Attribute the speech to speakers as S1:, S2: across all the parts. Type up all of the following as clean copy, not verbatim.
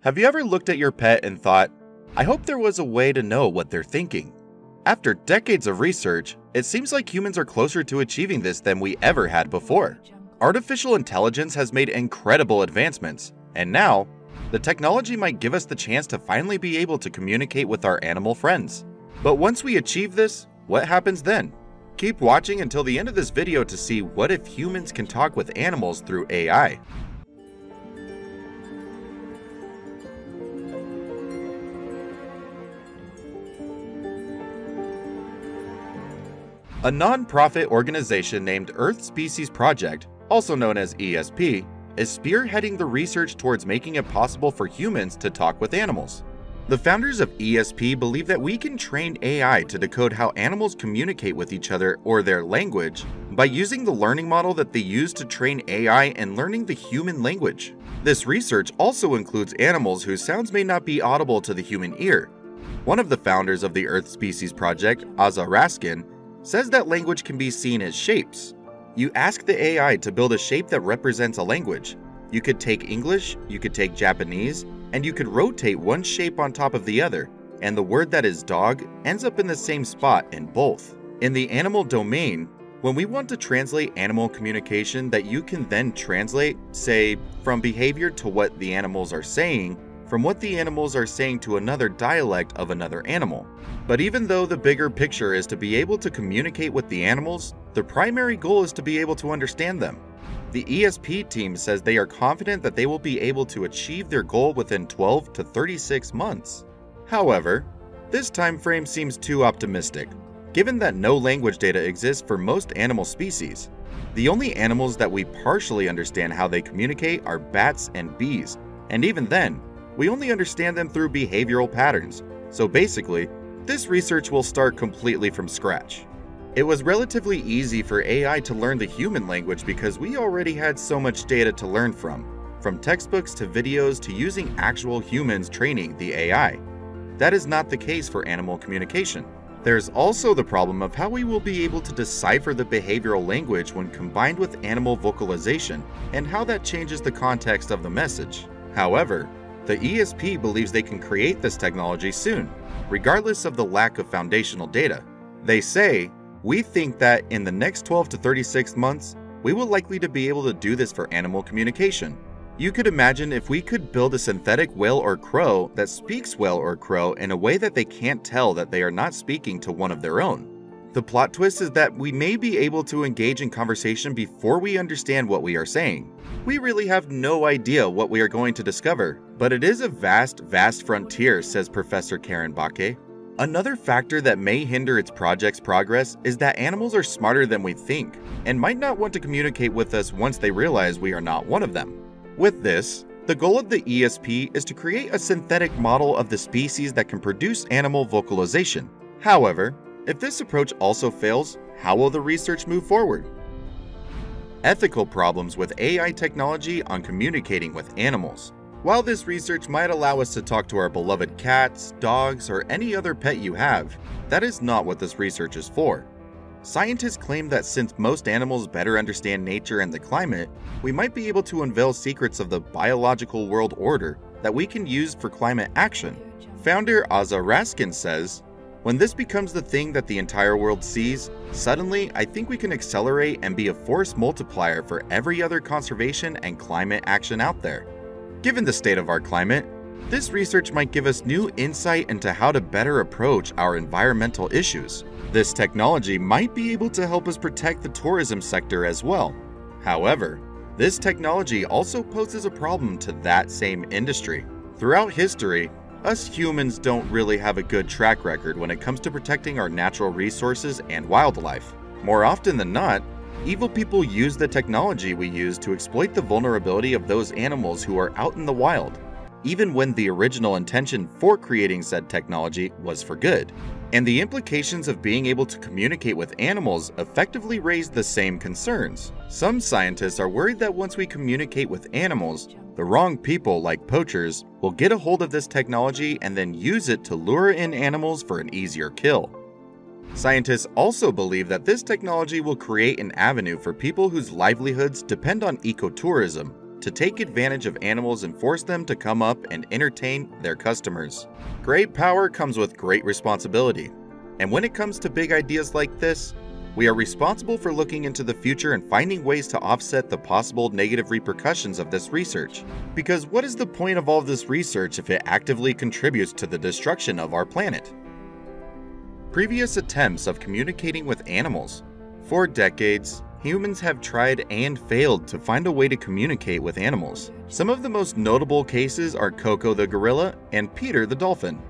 S1: Have you ever looked at your pet and thought, I hope there was a way to know what they're thinking? After decades of research, it seems like humans are closer to achieving this than we ever had before. Artificial intelligence has made incredible advancements, and now, the technology might give us the chance to finally be able to communicate with our animal friends. But once we achieve this, what happens then? Keep watching until the end of this video to see what if humans can talk with animals through AI. A non-profit organization named Earth Species Project, also known as ESP, is spearheading the research towards making it possible for humans to talk with animals. The founders of ESP believe that we can train AI to decode how animals communicate with each other or their language by using the learning model that they use to train AI and learning the human language. This research also includes animals whose sounds may not be audible to the human ear. One of the founders of the Earth Species Project, Aza Raskin, says that language can be seen as shapes. You ask the AI to build a shape that represents a language. You could take English, you could take Japanese, and you could rotate one shape on top of the other, and the word that is dog ends up in the same spot in both. In the animal domain, when we want to translate animal communication that you can then translate, say, from behavior to what the animals are saying, from what the animals are saying to another dialect of another animal. But even though the bigger picture is to be able to communicate with the animals, the primary goal is to be able to understand them. The ESP team says they are confident that they will be able to achieve their goal within 12 to 36 months. However, this time frame seems too optimistic, given that no language data exists for most animal species. The only animals that we partially understand how they communicate are bats and bees, and even then, we only understand them through behavioral patterns, so basically, this research will start completely from scratch. It was relatively easy for AI to learn the human language because we already had so much data to learn from textbooks to videos to using actual humans training the AI. That is not the case for animal communication. There's also the problem of how we will be able to decipher the behavioral language when combined with animal vocalization and how that changes the context of the message. However, the ESP believes they can create this technology soon, regardless of the lack of foundational data. They say, we think that in the next 12 to 36 months, we will likely to be able to do this for animal communication. You could imagine if we could build a synthetic whale or crow that speaks whale or crow in a way that they can't tell that they are not speaking to one of their own. The plot twist is that we may be able to engage in conversation before we understand what we are saying. We really have no idea what we are going to discover, but it is a vast frontier, says Professor Karen Bakke. Another factor that may hinder its project's progress is that animals are smarter than we think, and might not want to communicate with us once they realize we are not one of them. With this, the goal of the ESP is to create a synthetic model of the species that can produce animal vocalization. However, if this approach also fails, how will the research move forward? Ethical problems with AI technology on communicating with animals. While this research might allow us to talk to our beloved cats, dogs, or any other pet you have, that is not what this research is for. Scientists claim that since most animals better understand nature and the climate, we might be able to unveil secrets of the biological world order that we can use for climate action. Founder Aza Raskin says, when this becomes the thing that the entire world sees, suddenly I think we can accelerate and be a force multiplier for every other conservation and climate action out there. Given the state of our climate, this research might give us new insight into how to better approach our environmental issues. This technology might be able to help us protect the tourism sector as well. However, this technology also poses a problem to that same industry. Throughout history, us humans don't really have a good track record when it comes to protecting our natural resources and wildlife. More often than not, evil people use the technology we use to exploit the vulnerability of those animals who are out in the wild, even when the original intention for creating said technology was for good. And the implications of being able to communicate with animals effectively raise the same concerns. Some scientists are worried that once we communicate with animals, the wrong people, like poachers, will get a hold of this technology and then use it to lure in animals for an easier kill. Scientists also believe that this technology will create an avenue for people whose livelihoods depend on ecotourism to take advantage of animals and force them to come up and entertain their customers. Great power comes with great responsibility. And when it comes to big ideas like this, we are responsible for looking into the future and finding ways to offset the possible negative repercussions of this research. Because what is the point of all this research if it actively contributes to the destruction of our planet? Previous attempts of communicating with animals. For decades, humans have tried and failed to find a way to communicate with animals. Some of the most notable cases are Koko the gorilla and Peter the dolphin.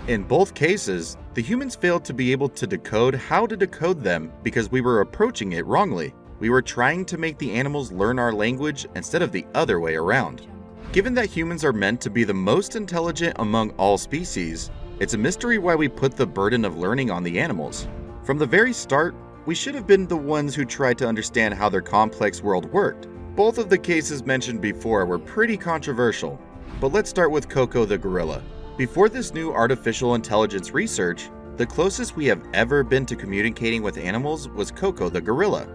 S1: In both cases, the humans failed to be able to decode how to decode them because we were approaching it wrongly. We were trying to make the animals learn our language instead of the other way around. Given that humans are meant to be the most intelligent among all species, it's a mystery why we put the burden of learning on the animals. From the very start, we should have been the ones who tried to understand how their complex world worked. Both of the cases mentioned before were pretty controversial, but let's start with Koko the gorilla. Before this new artificial intelligence research, the closest we have ever been to communicating with animals was Koko the gorilla.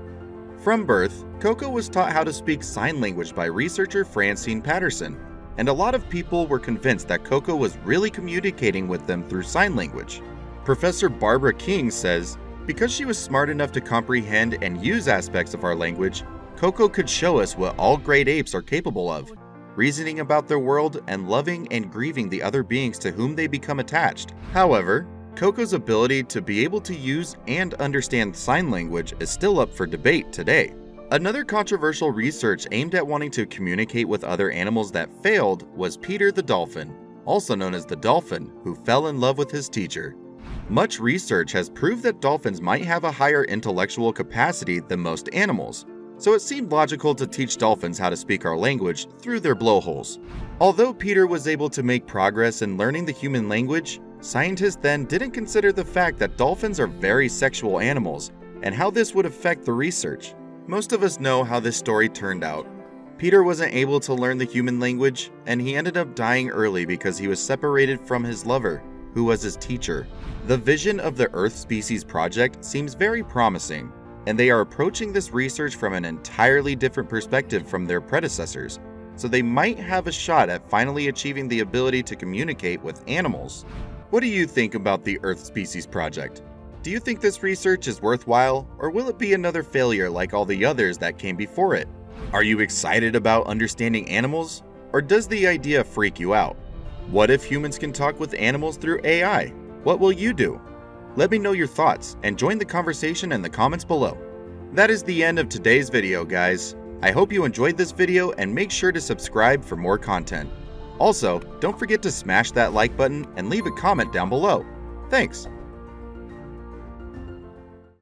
S1: From birth, Koko was taught how to speak sign language by researcher Francine Patterson, and a lot of people were convinced that Koko was really communicating with them through sign language. Professor Barbara King says, because she was smart enough to comprehend and use aspects of our language, Koko could show us what all great apes are capable of, reasoning about their world and loving and grieving the other beings to whom they become attached. However, Koko's ability to be able to use and understand sign language is still up for debate today. Another controversial research aimed at wanting to communicate with other animals that failed was Peter the dolphin, also known as the dolphin, who fell in love with his teacher. Much research has proved that dolphins might have a higher intellectual capacity than most animals, so it seemed logical to teach dolphins how to speak our language through their blowholes. Although Peter was able to make progress in learning the human language, scientists then didn't consider the fact that dolphins are very sexual animals and how this would affect the research. Most of us know how this story turned out. Peter wasn't able to learn the human language, and he ended up dying early because he was separated from his lover, who was his teacher. The vision of the Earth Species Project seems very promising, and they are approaching this research from an entirely different perspective from their predecessors, so they might have a shot at finally achieving the ability to communicate with animals. What do you think about the Earth Species Project? Do you think this research is worthwhile, or will it be another failure like all the others that came before it? Are you excited about understanding animals, or does the idea freak you out? What if humans can talk with animals through AI? What will you do? Let me know your thoughts and join the conversation in the comments below. That is the end of today's video, guys. I hope you enjoyed this video and make sure to subscribe for more content. Also, don't forget to smash that like button and leave a comment down below. Thanks!